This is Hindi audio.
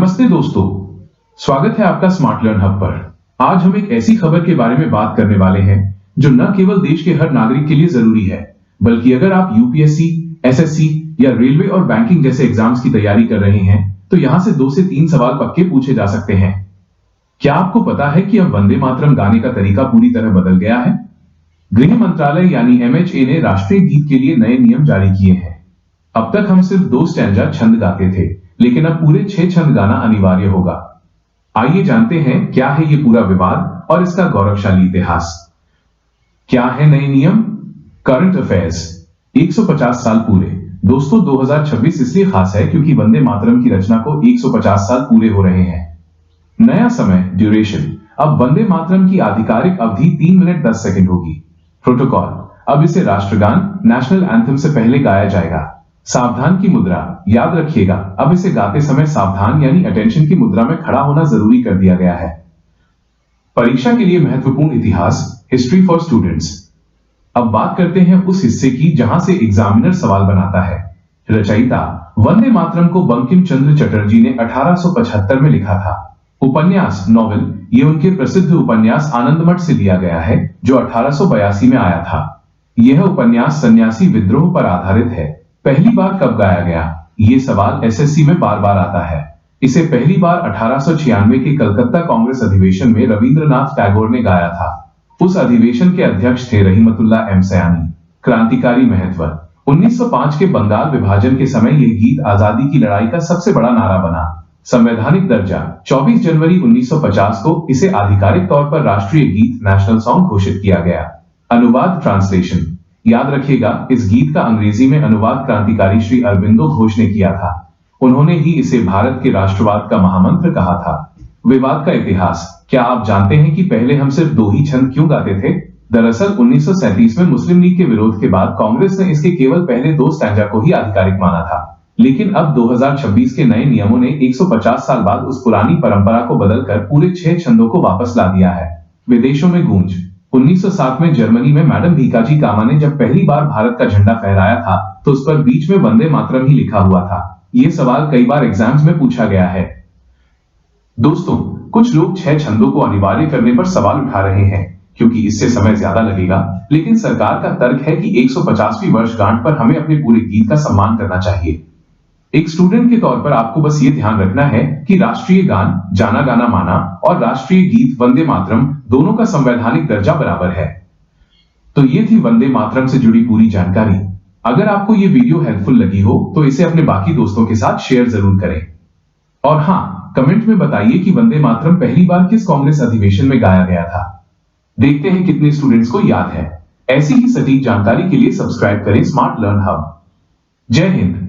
नमस्ते दोस्तों, स्वागत है आपका स्मार्ट लर्न हब पर। आज हम एक ऐसी खबर के बारे में बात करने वाले हैं जो न केवल देश के हर नागरिक के लिए जरूरी है, बल्कि अगर आप यूपीएससी, एसएससी या रेलवे और बैंकिंग जैसे एग्जाम्स की तैयारी कर रहे हैं तो यहां से 2 से 3 सवाल पक्के पूछे जा सकते हैं। क्या आपको पता है कि अब वंदे मातरम गाने का तरीका पूरी तरह बदल गया है? गृह मंत्रालय यानी एमएचए ने राष्ट्रीय गीत के लिए नए नियम जारी किए हैं। अब तक हम सिर्फ 2 स्टैंजा छंद गाते थे, लेकिन अब पूरे 6 छंद गाना अनिवार्य होगा। आइए जानते हैं क्या है ये पूरा विवाद और इसका गौरवशाली इतिहास। क्या है नए नियम? Current affairs. 150 साल पूरे। दोस्तों, 2026 इसलिए खास है क्योंकि वंदे मातरम की रचना को 150 साल पूरे हो रहे हैं। नया समय, ड्यूरेशन। अब वंदे मातरम की आधिकारिक अवधि 3 मिनट 10 सेकंड होगी। प्रोटोकॉल, अब इसे राष्ट्रगान, नेशनल एंथम से पहले गाया जाएगा। सावधान की मुद्रा, याद रखिएगा, अब इसे गाते समय सावधान यानी अटेंशन की मुद्रा में खड़ा होना जरूरी कर दिया गया है। परीक्षा के लिए महत्वपूर्ण इतिहास, हिस्ट्री फॉर स्टूडेंट्स। अब बात करते हैं उस हिस्से की जहां से एग्जामिनर सवाल बनाता है। रचयिता, वंदे मातरम को बंकिम चंद्र चटर्जी ने 1875 में लिखा था। उपन्यास, नॉवेल, ये उनके प्रसिद्ध उपन्यास आनंदमठ से लिया गया है जो 1882 में आया था। यह उपन्यास सन्यासी विद्रोह पर आधारित है। पहली बार कब गाया गया? ये सवाल एसएससी में बार बार आता है। इसे पहली बार 1896 के कलकत्ता कांग्रेस अधिवेशन में रविंद्रनाथ टैगोर ने गाया था। उस अधिवेशन के अध्यक्ष थे रहीमतुल्लाह एम सयानी। क्रांतिकारी महत्व, 1905 के बंगाल विभाजन के समय यह गीत आजादी की लड़ाई का सबसे बड़ा नारा बना। संवैधानिक दर्जा, 24 जनवरी 1950 को इसे आधिकारिक तौर पर राष्ट्रीय गीत, नेशनल सॉन्ग घोषित किया गया। अनुवाद, ट्रांसलेशन, याद रखिएगा, इस गीत का अंग्रेजी में अनुवाद क्रांतिकारी श्री अरबिंदो घोष ने किया था। उन्होंने ही इसे भारत के राष्ट्रवाद का महामंत्र कहा था। विवाद का इतिहास, क्या आप जानते हैं कि पहले हम सिर्फ 2 ही छंद क्यों गाते थे? दरअसल 1937 में मुस्लिम लीग के विरोध के बाद कांग्रेस ने इसके केवल पहले 2 स्टैंजा को ही आधिकारिक माना था। लेकिन अब 2026 के नए नियमों ने 150 साल बाद उस पुरानी परंपरा को बदलकर पूरे 6 छंदों को वापस ला दिया है। विदेशों में गूंज, 1907 में जर्मनी में मैडम भीकाजी कामा ने जब पहली बार भारत का झंडा फहराया था तो उस पर बीच में वंदे मातरम ही लिखा हुआ था। यह सवाल कई बार एग्जाम्स में पूछा गया है। दोस्तों, कुछ लोग 6 छंदों को अनिवार्य करने पर सवाल उठा रहे हैं क्योंकि इससे समय ज्यादा लगेगा, लेकिन सरकार का तर्क है कि 150वीं वर्षगांठ पर हमें अपने पूरे गीत का सम्मान करना चाहिए। एक स्टूडेंट के तौर पर आपको बस ये ध्यान रखना है कि राष्ट्रीय गान, जाना गाना माना, और राष्ट्रीय गीत वंदे मातरम दोनों का संवैधानिक दर्जा बराबर है। तो ये थी वंदे मातरम से जुड़ी पूरी जानकारी। अगर आपको ये वीडियो हेल्पफुल लगी हो तो इसे अपने बाकी दोस्तों के साथ शेयर जरूर करें। और हाँ, कमेंट में बताइए कि वंदे मातरम पहली बार किस कांग्रेस अधिवेशन में गाया गया था। देखते हैं कितने स्टूडेंट्स को याद है। ऐसी ही सटीक जानकारी के लिए सब्सक्राइब करें स्मार्ट लर्न हब। जय हिंद।